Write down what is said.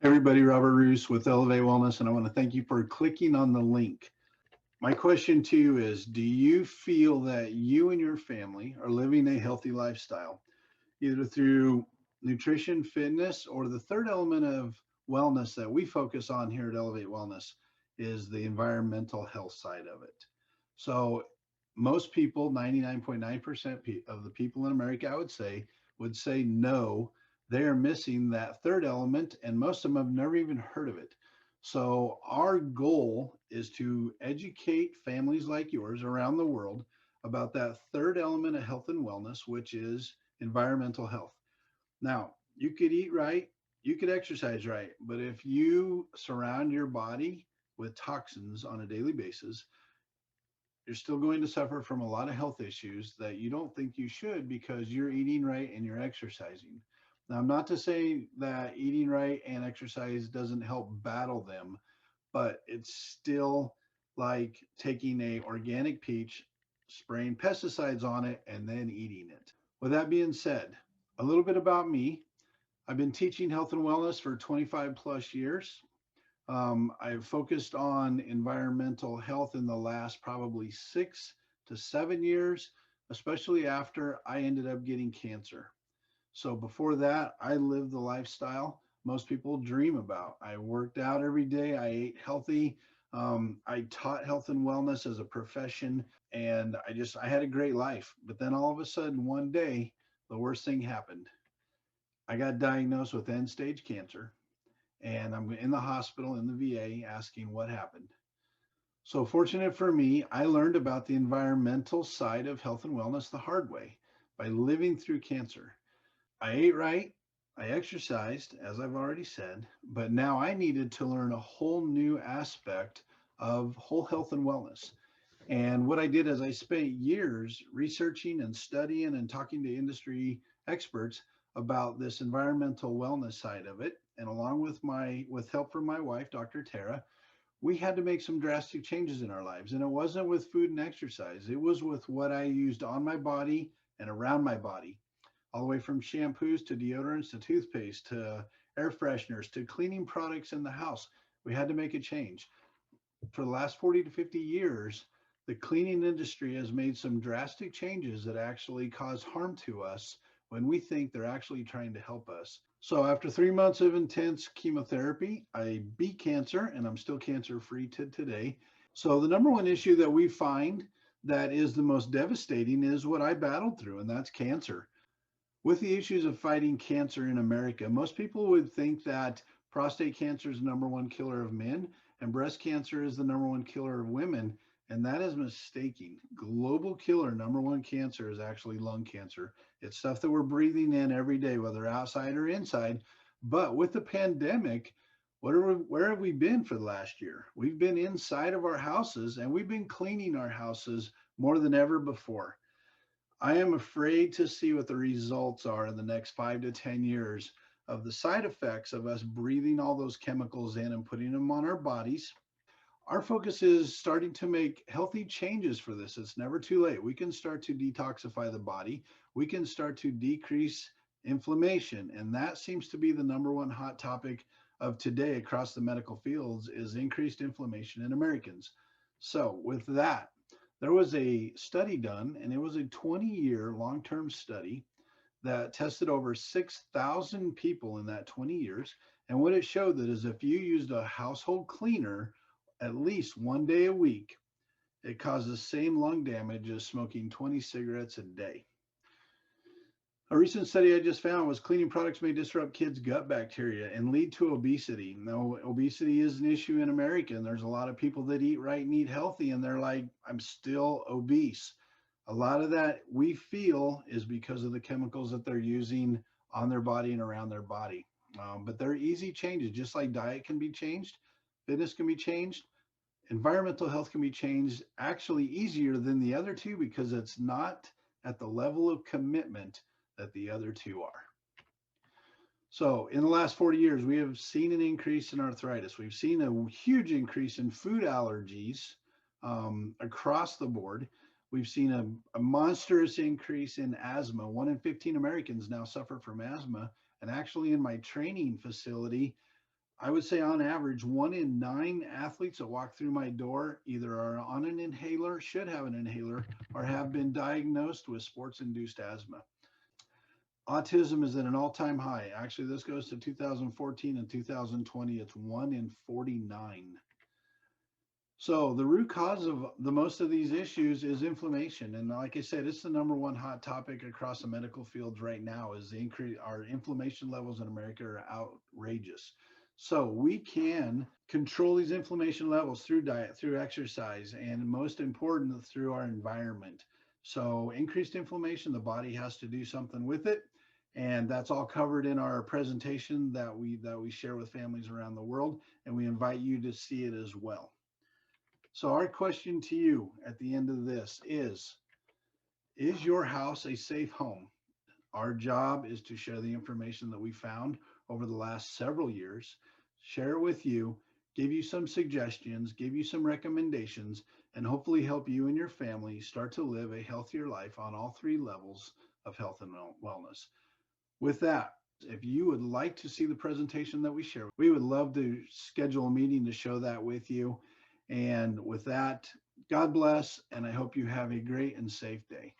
Everybody, Robert Roos with Elevate Wellness, and I want to thank you for clicking on the link. My question to you is, do you feel that you and your family are living a healthy lifestyle, either through nutrition, fitness, or the third element of wellness that we focus on here at Elevate Wellness is the environmental health side of it. So most people, 99.9% of the people in America, I would say no, they are missing that third element, and most of them have never even heard of it. So our goal is to educate families like yours around the world about that third element of health and wellness, which is environmental health. Now, you could eat right, you could exercise right, but if you surround your body with toxins on a daily basis, you're still going to suffer from a lot of health issues that you don't think you should because you're eating right and you're exercising. Now, I'm not to say that eating right and exercise doesn't help battle them, but it's still like taking a organic peach, spraying pesticides on it, and then eating it. With that being said, a little bit about me. I've been teaching health and wellness for 25 plus years. I've focused on environmental health in the last probably 6 to 7 years, especially after I ended up getting cancer. So before that, I lived the lifestyle most people dream about. I worked out every day, I ate healthy. I taught health and wellness as a profession, and I had a great life. But then all of a sudden, one day, the worst thing happened. I got diagnosed with end stage cancer, and I'm in the hospital in the VA asking what happened. So, fortunate for me, I learned about the environmental side of health and wellness the hard way by living through cancer. I ate right, I exercised, as I've already said, but now I needed to learn a whole new aspect of whole health and wellness. And what I did is I spent years researching and studying and talking to industry experts about this environmental wellness side of it. And along with help from my wife, Dr. Tara, we had to make some drastic changes in our lives. And it wasn't with food and exercise, it was with what I used on my body and around my body, all the way from shampoos to deodorants to toothpaste to air fresheners to cleaning products in the house. We had to make a change. For the last 40 to 50 years, the cleaning industry has made some drastic changes that actually cause harm to us when we think they're actually trying to help us. So, after 3 months of intense chemotherapy, I beat cancer and I'm still cancer free to today. So, the number one issue that we find that is the most devastating is what I battled through, and that's cancer. With the issues of fighting cancer in America, most people would think that prostate cancer is the number one killer of men and breast cancer is the number one killer of women. And that is mistaken. Global killer number one cancer is actually lung cancer. It's stuff that we're breathing in every day, whether outside or inside. But with the pandemic, where have we been for the last year? We've been inside of our houses and we've been cleaning our houses more than ever before. I am afraid to see what the results are in the next 5 to 10 years of the side effects of us breathing all those chemicals in and putting them on our bodies. Our focus is starting to make healthy changes for this. It's never too late. We can start to detoxify the body. We can start to decrease inflammation. And that seems to be the number one hot topic of today across the medical fields is increased inflammation in Americans. So with that, there was a study done, and it was a 20-year long-term study that tested over 6,000 people in that 20 years. And what it showed that is if you used a household cleaner at least one day a week, it causes the same lung damage as smoking 20 cigarettes a day. A recent study I just found was cleaning products may disrupt kids' gut bacteria and lead to obesity. Now, obesity is an issue in America, and there's a lot of people that eat right and eat healthy, and they're like, I'm still obese. A lot of that we feel is because of the chemicals that they're using on their body and around their body. But they're easy changes, just like diet can be changed, fitness can be changed, environmental health can be changed actually easier than the other two because it's not at the level of commitment that the other two are. So, in the last 40 years, we have seen an increase in arthritis. We've seen a huge increase in food allergies across the board. We've seen a monstrous increase in asthma. 1 in 15 Americans now suffer from asthma. And actually, in my training facility, I would say on average, 1 in 9 athletes that walk through my door either are on an inhaler, should have an inhaler, or have been diagnosed with sports induced asthma. Autism is at an all time high. Actually, this goes to 2014 and 2020. It's 1 in 49. So the root cause of the most of these issues is inflammation. And like I said, it's the number one hot topic across the medical fields right now is the increase. Our inflammation levels in America are outrageous. So we can control these inflammation levels through diet, through exercise, and most important, through our environment. So increased inflammation, the body has to do something with it. And that's all covered in our presentation that we share with families around the world. And we invite you to see it as well. So our question to you at the end of this is your house a safe home? Our job is to share the information that we found over the last several years, share it with you, give you some suggestions, give you some recommendations, and hopefully help you and your family start to live a healthier life on all three levels of health and wellness. With that, if you would like to see the presentation that we share, we would love to schedule a meeting to show that with you. And with that, God bless, and I hope you have a great and safe day.